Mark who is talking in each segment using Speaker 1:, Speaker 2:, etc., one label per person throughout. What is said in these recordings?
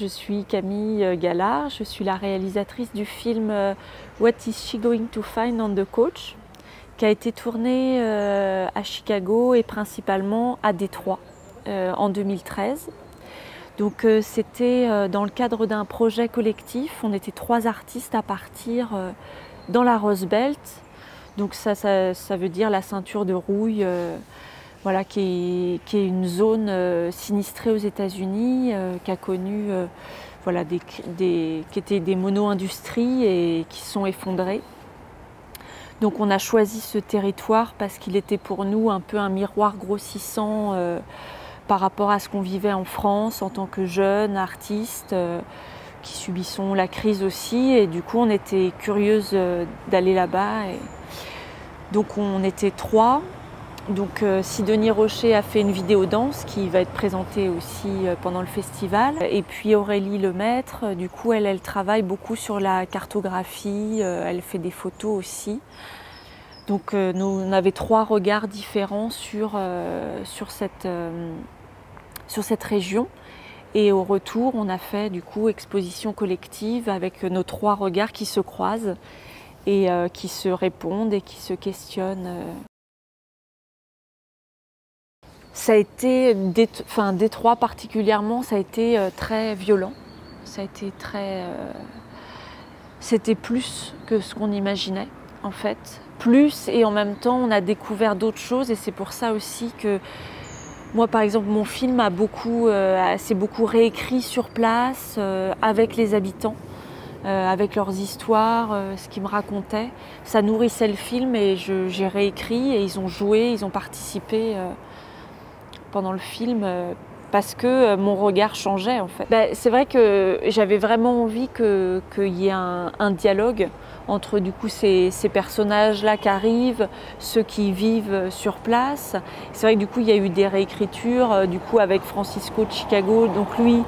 Speaker 1: je suis Camille Gallard, je suis la réalisatrice du film What is she going to find on the coach, qui a été tourné à Chicago et principalement à Détroit en 2013. Donc c'était dans le cadre d'un projet collectif, on était 3 artistes à partir dans la Rust Belt, donc ça veut dire la ceinture de rouille, voilà, qui est une zone sinistrée aux États-Unis, qui a connu voilà, qui étaient des mono-industries et qui sont effondrées. Donc on a choisi ce territoire parce qu'il était pour nous un peu un miroir grossissant par rapport à ce qu'on vivait en France en tant que jeunes artistes qui subissons la crise aussi. Et du coup on était curieuses d'aller là-bas. Donc on était 3. Donc Sidonie Rocher a fait une vidéo danse qui va être présentée aussi pendant le festival. Et puis Aurélie Lemaître, du coup elle travaille beaucoup sur la cartographie, elle fait des photos aussi. Donc on avait 3 regards différents sur cette région. Et au retour, on a fait du coup exposition collective avec nos 3 regards qui se croisent et qui se répondent et qui se questionnent. Ça a été, Détroit particulièrement, ça a été très violent. Ça a été c'était plus que ce qu'on imaginait en fait. Plus et en même temps on a découvert d'autres choses et c'est pour ça aussi que moi par exemple mon film s'est beaucoup réécrit sur place avec les habitants. Avec leurs histoires, ce qu'ils me racontaient. Ça nourrissait le film et j'ai réécrit et ils ont joué, ils ont participé pendant le film parce que mon regard changeait en fait. C'est vrai que j'avais vraiment envie qu'il y ait un dialogue entre du coup ces personnages-là qui arrivent, ceux qui vivent sur place. C'est vrai que du coup il y a eu des réécritures du coup avec Francisco de Chicago, donc lui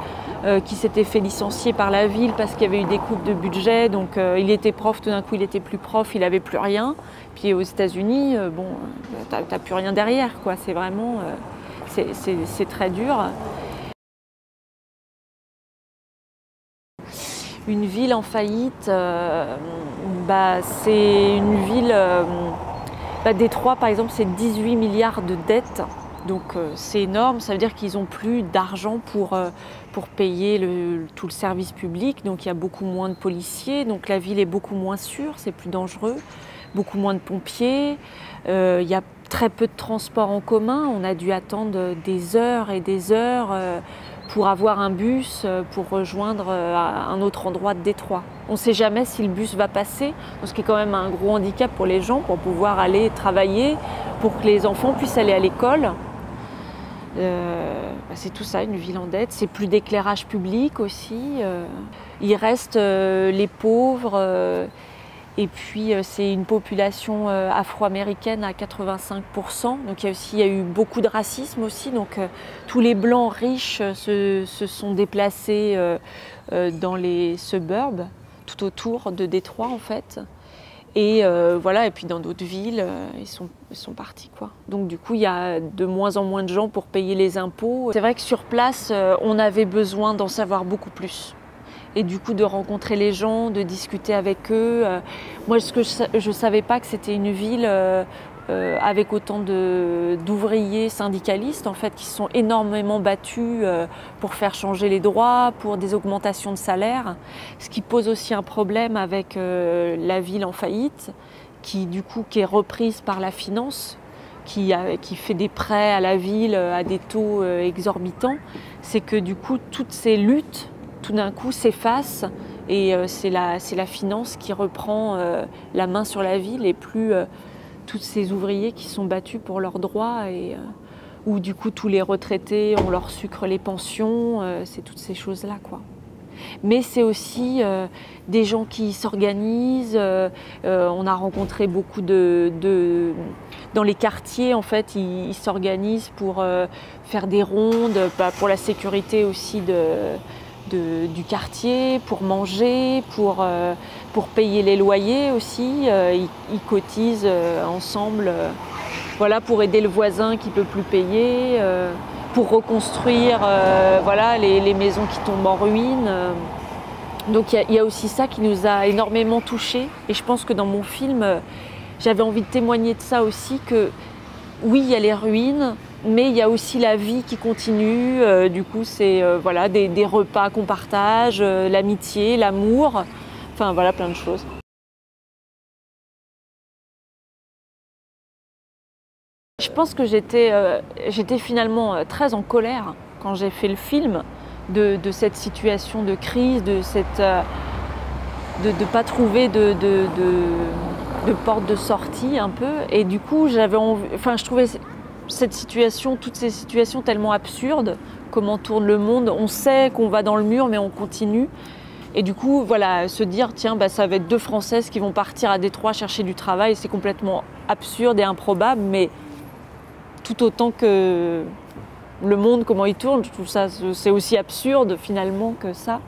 Speaker 1: qui s'était fait licencier par la ville parce qu'il y avait eu des coupes de budget, donc il était prof, tout d'un coup il était plus prof, il n'avait plus rien. Puis aux États-Unis, bon, t'as plus rien derrière quoi, c'est vraiment... c'est très dur. Une ville en faillite, c'est une ville... Détroit, par exemple, c'est 18 milliards de dettes. Donc c'est énorme, ça veut dire qu'ils n'ont plus d'argent pour payer tout le service public. Donc il y a beaucoup moins de policiers, donc la ville est beaucoup moins sûre, c'est plus dangereux. Beaucoup moins de pompiers, il y a très peu de transports en commun. On a dû attendre des heures et des heures pour avoir un bus pour rejoindre un autre endroit de Détroit. On ne sait jamais si le bus va passer, ce qui est quand même un gros handicap pour les gens, pour pouvoir aller travailler, pour que les enfants puissent aller à l'école. C'est tout ça, une ville en dette. C'est plus d'éclairage public aussi. Il reste les pauvres. Et puis c'est une population afro-américaine à 85%. Donc il y a eu beaucoup de racisme aussi. Donc tous les blancs riches se sont déplacés dans les suburbs, tout autour de Détroit en fait. Et voilà, et puis dans d'autres villes, ils sont partis quoi. Donc du coup, il y a de moins en moins de gens pour payer les impôts. C'est vrai que sur place, on avait besoin d'en savoir beaucoup plus. Et du coup de rencontrer les gens, de discuter avec eux. Moi je ne savais pas que c'était une ville avec autant d'ouvriers syndicalistes en fait, qui se sont énormément battus pour faire changer les droits, pour des augmentations de salaire. Ce qui pose aussi un problème avec la ville en faillite, qui est reprise par la finance, qui fait des prêts à la ville à des taux exorbitants. C'est que du coup toutes ces luttes tout d'un coup s'efface et c'est la finance qui reprend la main sur la ville et plus tous ces ouvriers qui sont battus pour leurs droits et où du coup tous les retraités on leur sucre les pensions, c'est toutes ces choses-là quoi. Mais c'est aussi des gens qui s'organisent, on a rencontré beaucoup dans les quartiers en fait, ils s'organisent pour faire des rondes, pour la sécurité aussi du quartier, pour manger, pour payer les loyers aussi. Ils cotisent ensemble voilà, pour aider le voisin qui ne peut plus payer, pour reconstruire voilà, les maisons qui tombent en ruine. Donc il y a aussi ça qui nous a énormément touchés. Et je pense que dans mon film, j'avais envie de témoigner de ça aussi, que oui, il y a les ruines, mais il y a aussi la vie qui continue. Du coup, c'est voilà, des repas qu'on partage, l'amitié, l'amour, enfin voilà, plein de choses. Je pense que j'étais finalement très en colère quand j'ai fait le film de cette situation de crise, de ne pas trouver de porte de sortie un peu. Et du coup, je trouvais cette situation, toutes ces situations tellement absurdes. Comment tourne le monde? On sait qu'on va dans le mur, mais on continue. Et du coup, voilà, se dire, tiens, bah, ça va être 2 Françaises qui vont partir à Détroit chercher du travail, c'est complètement absurde et improbable, mais tout autant que le monde, comment il tourne, je trouve ça, c'est aussi absurde finalement que ça.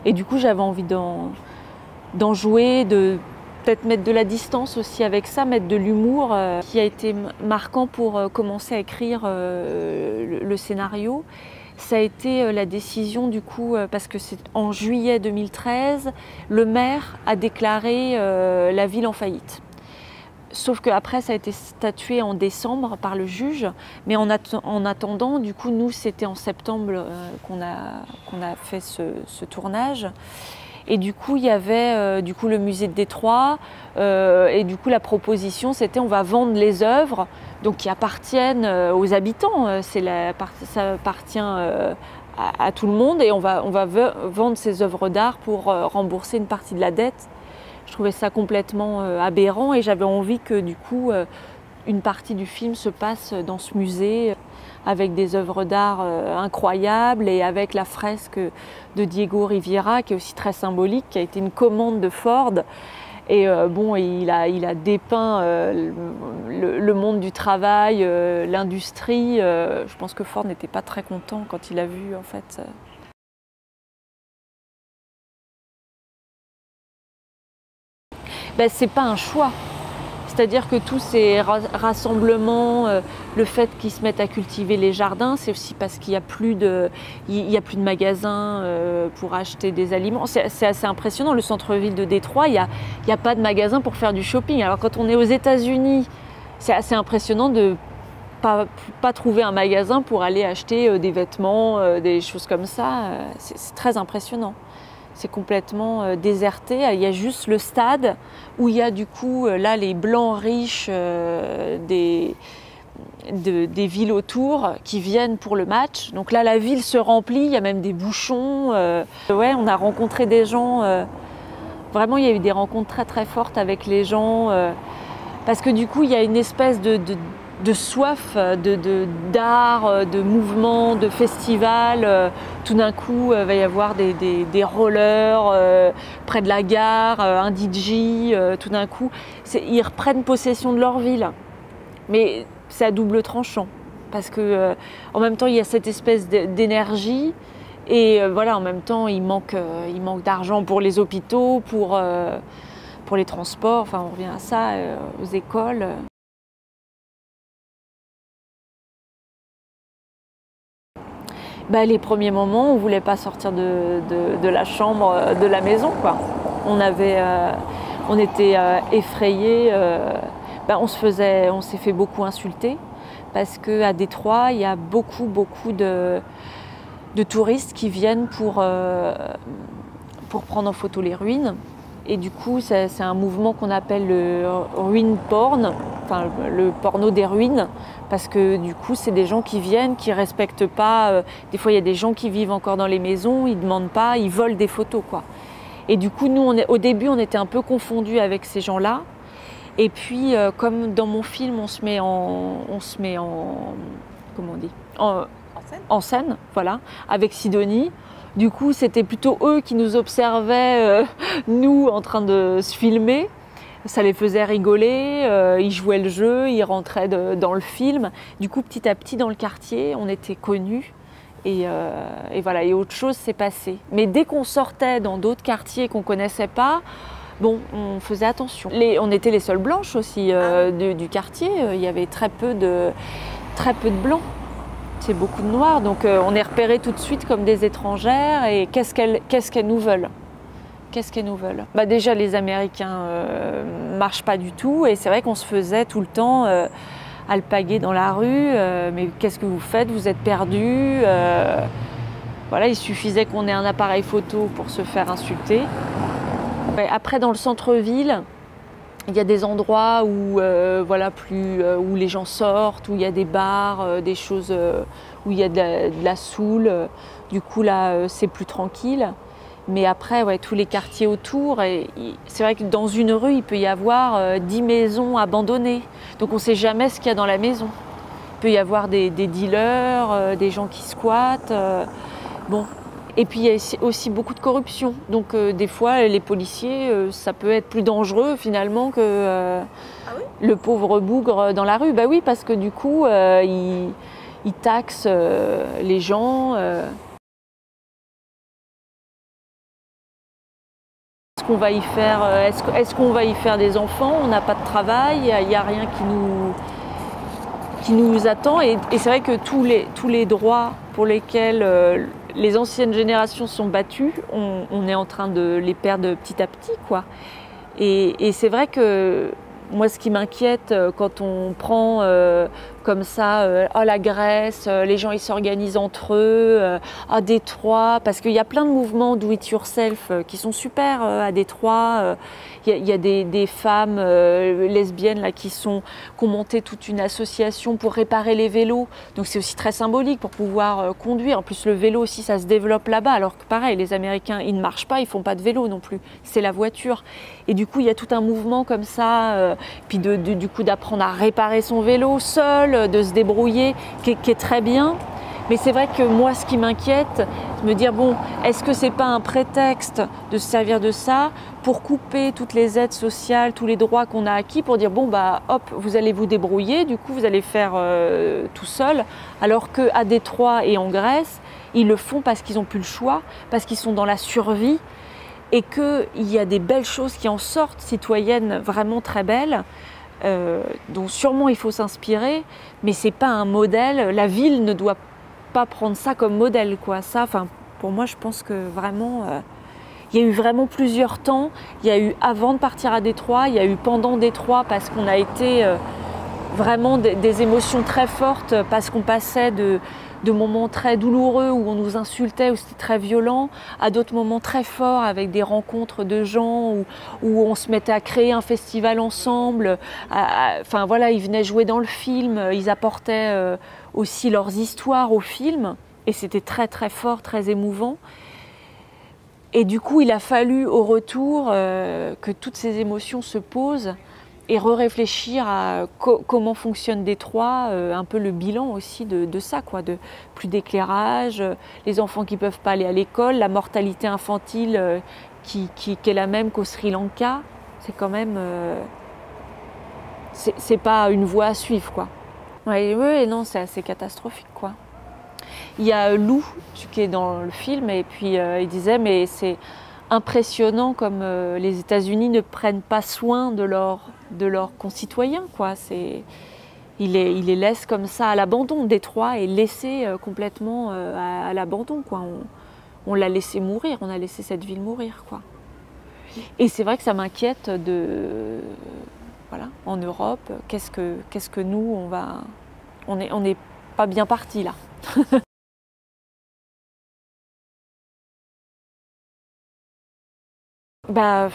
Speaker 1: Et du coup, j'avais envie d'en jouer, de peut-être mettre de la distance aussi avec ça, mettre de l'humour, qui a été marquant pour commencer à écrire le scénario. Ça a été la décision du coup, parce que c'est en juillet 2013, le maire a déclaré la ville en faillite. Sauf qu'après, ça a été statué en décembre par le juge. Mais en attendant, du coup, nous, c'était en septembre qu'on a fait ce tournage. Et du coup, il y avait le musée de Détroit. Et du coup, la proposition, c'était on va vendre les œuvres donc, qui appartiennent aux habitants. Ça appartient à tout le monde. Et on va vendre ces œuvres d'art pour rembourser une partie de la dette. Je trouvais ça complètement aberrant et j'avais envie que du coup une partie du film se passe dans ce musée avec des œuvres d'art incroyables et avec la fresque de Diego Rivera qui est aussi très symbolique, qui a été une commande de Ford. Et bon, il a dépeint le monde du travail, l'industrie. Je pense que Ford n'était pas très content quand il a vu en fait. Ben, c'est pas un choix. C'est-à-dire que tous ces rassemblements, le fait qu'ils se mettent à cultiver les jardins, c'est aussi parce qu'il n'y a plus de magasins pour acheter des aliments. C'est assez impressionnant. Le centre-ville de Détroit, il n'y a pas de magasin pour faire du shopping. Alors quand on est aux États-Unis, c'est assez impressionnant de pas trouver un magasin pour aller acheter des vêtements, des choses comme ça. C'est très impressionnant. C'est complètement déserté. Il y a juste le stade où il y a du coup là les blancs riches des villes autour qui viennent pour le match. Donc là la ville se remplit, il y a même des bouchons. Ouais, on a rencontré des gens. Vraiment, il y a eu des rencontres très très fortes avec les gens parce que du coup il y a une espèce de soif d'art, de mouvement, de festival. Tout d'un coup, il va y avoir des rollers près de la gare, un DJ. Tout d'un coup, ils reprennent possession de leur ville. Mais c'est à double tranchant. Parce que en même temps, il y a cette espèce d'énergie. Et voilà, en même temps, il manque d'argent pour les hôpitaux, pour les transports. Enfin, on revient à ça, aux écoles. Bah, les premiers moments, on ne voulait pas sortir de la chambre, de la maison, quoi. On était effrayés. On s'est fait beaucoup insulter parce qu'à Détroit, il y a beaucoup de touristes qui viennent pour prendre en photo les ruines. Et du coup, c'est un mouvement qu'on appelle le ruin porn, enfin le porno des ruines, parce que du coup, c'est des gens qui viennent, qui respectent pas. Des fois, il y a des gens qui vivent encore dans les maisons, ils demandent pas, ils volent des photos, quoi. Et du coup, nous, au début, on était un peu confondus avec ces gens-là. Et puis, comme dans mon film, on se met en comment on dit, en scène, voilà, avec Sidonie. Du coup, c'était plutôt eux qui nous observaient, nous, en train de se filmer. Ça les faisait rigoler, ils jouaient le jeu, ils rentraient dans le film. Du coup, petit à petit, dans le quartier, on était connus. Et voilà, et autre chose s'est passé. Mais dès qu'on sortait dans d'autres quartiers qu'on ne connaissait pas, bon, on faisait attention. On était les seules blanches aussi du quartier. Il y avait très peu de blancs. C'est beaucoup de noirs, donc on est repérés tout de suite comme des étrangères. Et qu'est-ce qu'elles nous veulent? Qu'est-ce qu'elles nous veulent? Bah déjà, les Américains marchent pas du tout, et c'est vrai qu'on se faisait tout le temps alpaguer dans la rue. Mais qu'est-ce que vous faites? Vous êtes perdus. Voilà, il suffisait qu'on ait un appareil photo pour se faire insulter. Après, dans le centre-ville, il y a des endroits où, où les gens sortent, où il y a des bars, des choses où il y a de la soul. Du coup, là, c'est plus tranquille. Mais après, ouais, tous les quartiers autour, c'est vrai que dans une rue, il peut y avoir 10 maisons abandonnées. Donc on ne sait jamais ce qu'il y a dans la maison. Il peut y avoir des dealers, des gens qui squattent. Bon. Et puis il y a aussi beaucoup de corruption. Donc des fois, les policiers, ça peut être plus dangereux finalement que le pauvre bougre dans la rue. Bah oui, parce que du coup, ils taxent les gens. Est-ce qu'on va y faire, est-ce qu'on va y faire des enfants? On n'a pas de travail, il n'y a rien qui nous attend. Et c'est vrai que tous les droits pour lesquels les anciennes générations sont battues, on est en train de les perdre petit à petit, quoi. Et c'est vrai que moi, ce qui m'inquiète quand on prend comme ça, la Grèce, les gens ils s'organisent entre eux, à Détroit, parce qu'il y a plein de mouvements do it yourself qui sont super à Détroit. Il y a des femmes lesbiennes là, qui ont monté toute une association pour réparer les vélos. Donc c'est aussi très symbolique pour pouvoir conduire. En plus, le vélo aussi, ça se développe là-bas, alors que pareil, les Américains, ils ne marchent pas, ils font pas de vélo non plus. C'est la voiture. Et du coup, il y a tout un mouvement comme ça, puis du coup d'apprendre à réparer son vélo seul, de se débrouiller, qui est très bien. Mais c'est vrai que moi, ce qui m'inquiète, c'est de me dire, bon, est-ce que c'est pas un prétexte de se servir de ça pour couper toutes les aides sociales, tous les droits qu'on a acquis, pour dire, bon, bah, hop, vous allez vous débrouiller, du coup, vous allez faire tout seul, alors qu'à Détroit et en Grèce, ils le font parce qu'ils n'ont plus le choix, parce qu'ils sont dans la survie, et qu'il y a des belles choses qui en sortent, citoyennes vraiment très belles, dont sûrement il faut s'inspirer, mais c'est pas un modèle. La ville ne doit pas prendre ça comme modèle, quoi. Ça, enfin, pour moi, je pense que vraiment, il y a eu vraiment plusieurs temps. Il y a eu avant de partir à Détroit, il y a eu pendant Détroit, parce qu'on a été vraiment des émotions très fortes, parce qu'on passait de moments très douloureux où on nous insultait, où c'était très violent, à d'autres moments très forts avec des rencontres de gens où on se mettait à créer un festival ensemble. Enfin voilà, ils venaient jouer dans le film, ils apportaient aussi leurs histoires au film, et c'était très très fort, très émouvant. Et du coup, il a fallu au retour que toutes ces émotions se posent et réfléchir à comment fonctionne Détroit, un peu le bilan aussi de ça, quoi, de plus d'éclairage, les enfants qui ne peuvent pas aller à l'école, la mortalité infantile qui est la même qu'au Sri Lanka. C'est quand même... c'est pas une voie à suivre, quoi. Oui, non, c'est assez catastrophique, quoi. Il y a Lou, qui est dans le film, et puis il disait, mais c'est impressionnant comme les États-Unis ne prennent pas soin de leurs concitoyens, quoi. Ils les laissent comme ça à l'abandon. Détroit est laissé complètement à l'abandon, quoi. On l'a laissé mourir, on a laissé cette ville mourir, quoi. Et c'est vrai que ça m'inquiète voilà, en Europe, qu'est-ce que nous, on n'est pas bien partis là. Bah,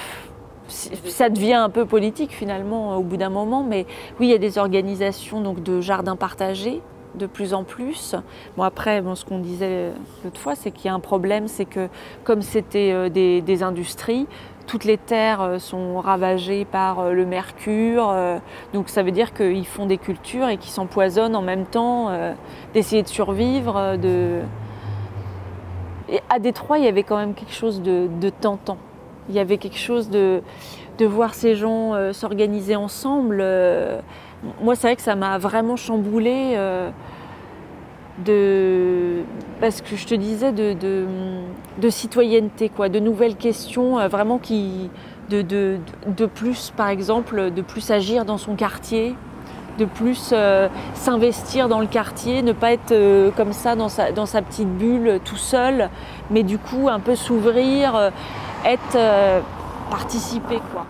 Speaker 1: ça devient un peu politique finalement au bout d'un moment, mais oui, il y a des organisations donc, de jardins partagés de plus en plus. Bon après, ce qu'on disait l'autre fois, c'est qu'il y a un problème, c'est que comme c'était des industries, toutes les terres sont ravagées par le mercure, donc ça veut dire qu'ils font des cultures et qu'ils s'empoisonnent en même temps d'essayer de survivre. Et à Détroit, il y avait quand même quelque chose de tentant. Il y avait quelque chose de voir ces gens s'organiser ensemble. Moi, c'est vrai que ça m'a vraiment chamboulée parce que je te disais de citoyenneté, quoi, de nouvelles questions vraiment de plus, par exemple, de plus agir dans son quartier, de plus s'investir dans le quartier, ne pas être comme ça dans sa petite bulle tout seul, mais du coup un peu s'ouvrir, participer quoi.